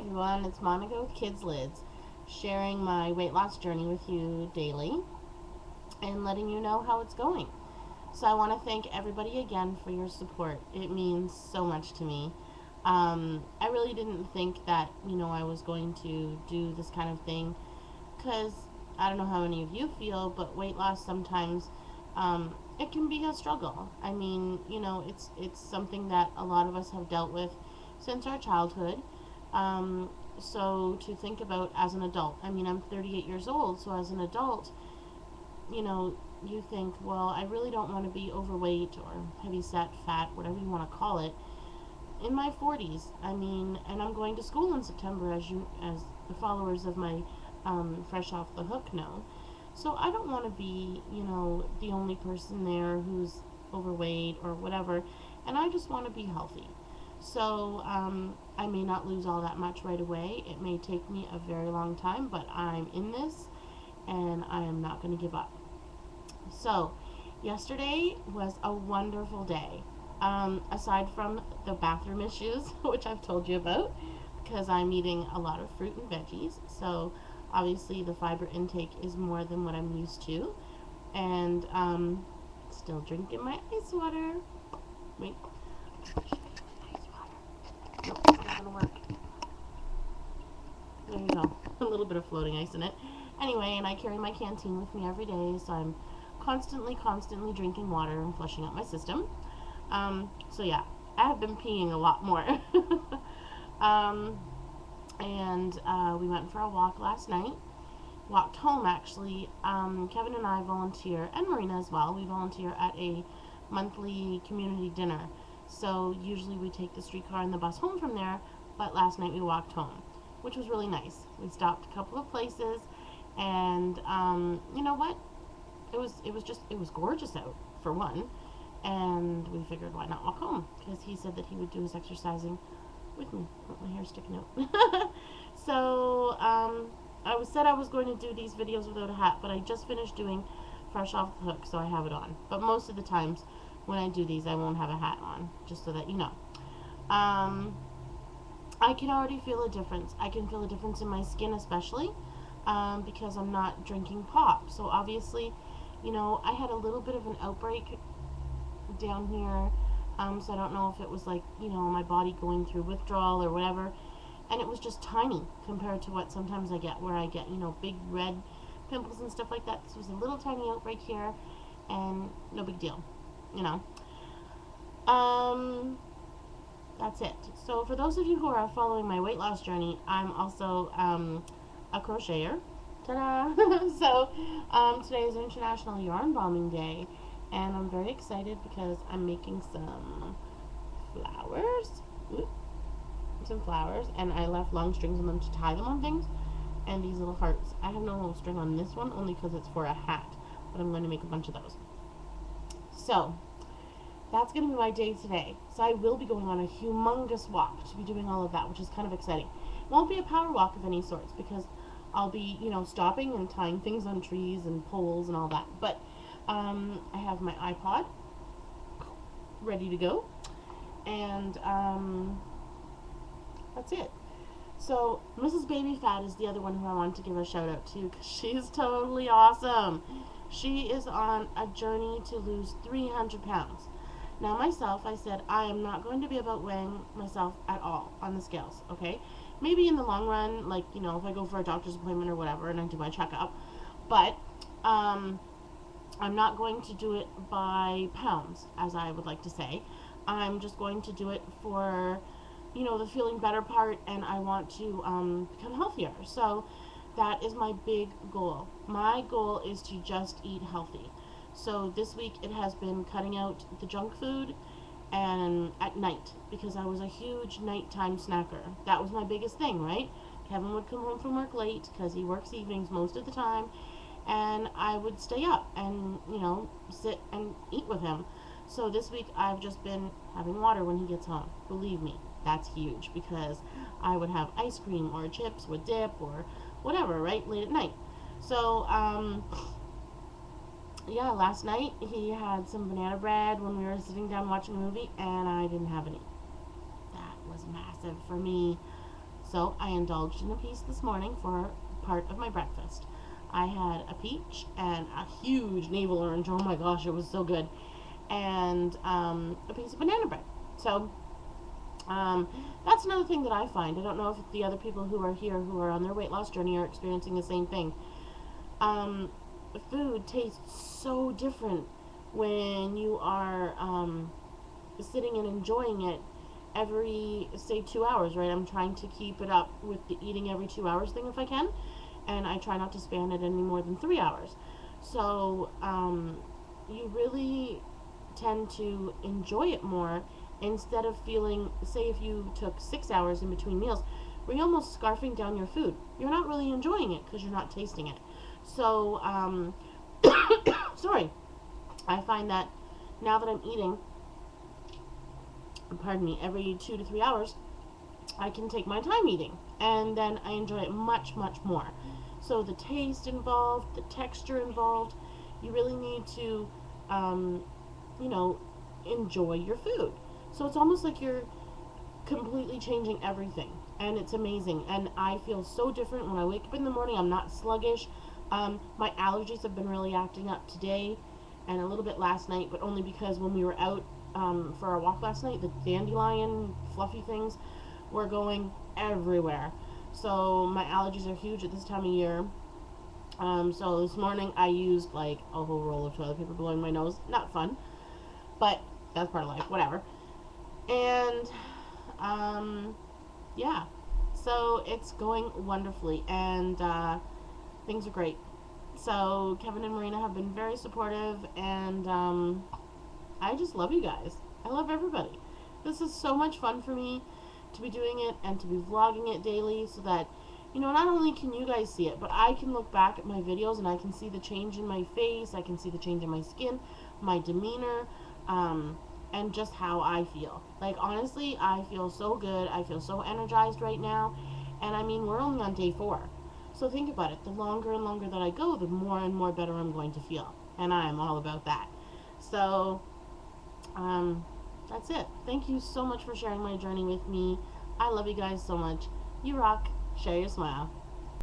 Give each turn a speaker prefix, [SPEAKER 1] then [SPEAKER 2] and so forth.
[SPEAKER 1] everyone, it's Monica with Kydz Lydz, sharing my weight loss journey with you daily and letting you know how it's going. So I want to thank everybody again for your support. It means so much to me. I really didn't think that, I was going to do this kind of thing because I don't know how many of you feel, but weight loss sometimes, it can be a struggle. I mean, it's something that a lot of us have dealt with since our childhood. So to think about as an adult, I mean, I'm 38 years old, so as an adult, you think, well, I really don't want to be overweight or heavy set, fat, whatever you want to call it, in my 40s. I mean, and I'm going to school in September, as the followers of my Fresh Off the Hook know. So I don't want to be, the only person there who's overweight or whatever, and I just want to be healthy. So I may not lose all that much right away. It may take me a very long time, but I'm in this, and I am not going to give up. So yesterday was a wonderful day. Aside from the bathroom issues, which I've told you about, because I'm eating a lot of fruit and veggies, so obviously the fiber intake is more than what I'm used to. And still drinking my ice water. Wait. Nope, it's not gonna work. There you go. A little bit of floating ice in it. Anyway, and I carry my canteen with me every day, so I'm constantly drinking water and flushing out my system. So yeah, I have been peeing a lot more. And we went for a walk last night. Walked home, actually. Kevin and I volunteer, and Marina as well. We volunteer at a monthly community dinner. So usually we take the streetcar and the bus home from there, but last night we walked home, which was really nice. We stopped a couple of places, and you know what? It was gorgeous out, for one, and we figured, why not walk home? Because he said that he would do his exercising with me. Oh, my hair's sticking out. So said I was going to do these videos without a hat, but I just finished doing Fresh Off the Hook, so I have it on. But most of the times when I do these, I won't have a hat on, just so that you know. I can already feel a difference. I can feel a difference in my skin, especially because I'm not drinking pop. So obviously, I had a little bit of an outbreak down here, so I don't know if it was like, my body going through withdrawal or whatever, and it was just tiny compared to what sometimes I get, where I get, big red pimples and stuff like that. This was a little tiny outbreak here, and no big deal, that's it. So for those of you who are following my weight loss journey, I'm also a crocheter. Ta-da! So today is International Yarn Bombing Day, and I'm very excited because I'm making some flowers. Some flowers, and I left long strings on them to tie them on things, and these little hearts. I have no little string on this one, only because it's for a hat, but I'm going to make a bunch of those. So that's going to be my day today. So I will be going on a humongous walk to be doing all of that, which is kind of exciting. It won't be a power walk of any sorts, because I'll be, stopping and tying things on trees and poles and all that. But I have my iPod ready to go, and that's it. So Mrs. Baby Fat is the other one who I wanted to give a shout out to, because she's totally awesome. She is on a journey to lose 300 pounds. Now myself, I said I am not going to be about weighing myself at all on the scales, okay? Maybe in the long run, like, if I go for a doctor's appointment or whatever and I do my checkup. But I'm not going to do it by pounds, as I would like to say. I'm just going to do it for, the feeling better part, and I want to become healthier. So that is my big goal. My goal is to just eat healthy. So this week it has been cutting out the junk food, and at night, because I was a huge nighttime snacker. That was my biggest thing, right? Kevin would come home from work late, because he works evenings most of the time, and I would stay up and, sit and eat with him. So this week I've just been having water when he gets home. Believe me, that's huge, because I would have ice cream or chips with dip or whatever, right, late at night. So, yeah, last night he had some banana bread when we were sitting down watching a movie, and I didn't have any. That was massive for me. So I indulged in a piece this morning for part of my breakfast. I had a peach and a huge navel orange. Oh my gosh, it was so good. And a piece of banana bread. So that's another thing that I find. I don't know if the other people who are here who are on their weight loss journey are experiencing the same thing. Food tastes so different when you are sitting and enjoying it every, say, 2 hours, right? I'm trying to keep it up with the eating every 2 hours thing if I can, and I try not to span it any more than 3 hours. So you really tend to enjoy it more instead of feeling, say, if you took 6 hours in between meals, where you're almost scarfing down your food. You're not really enjoying it because you're not tasting it. So, sorry, I find that now that I'm eating, pardon me, every 2 to 3 hours, I can take my time eating, and then I enjoy it much, much more. So the taste involved, the texture involved, you really need to, you know, enjoy your food. So it's almost like you're completely changing everything, and it's amazing. And I feel so different when I wake up in the morning. I'm not sluggish. My allergies have been really acting up today and a little bit last night, but only because when we were out for our walk last night, the dandelion fluffy things were going everywhere. So my allergies are huge at this time of year. So this morning I used like a whole roll of toilet paper blowing my nose. Not fun, but that's part of life, whatever. And yeah, so it's going wonderfully, and things are great. So Kevin and Marina have been very supportive, and I just love you guys. I love everybody. This is so much fun for me to be doing it and to be vlogging it daily, so that, you know, not only can you guys see it, but I can look back at my videos and I can see the change in my face, I can see the change in my skin, my demeanor, and just how I feel. Like, honestly, I feel so good. I feel so energized right now. And I mean, we're only on day 4. So think about it. The longer and longer that I go, the more and more better I'm going to feel. And I am all about that. So, that's it. Thank you so much for sharing my journey with me. I love you guys so much. You rock. Share your smile.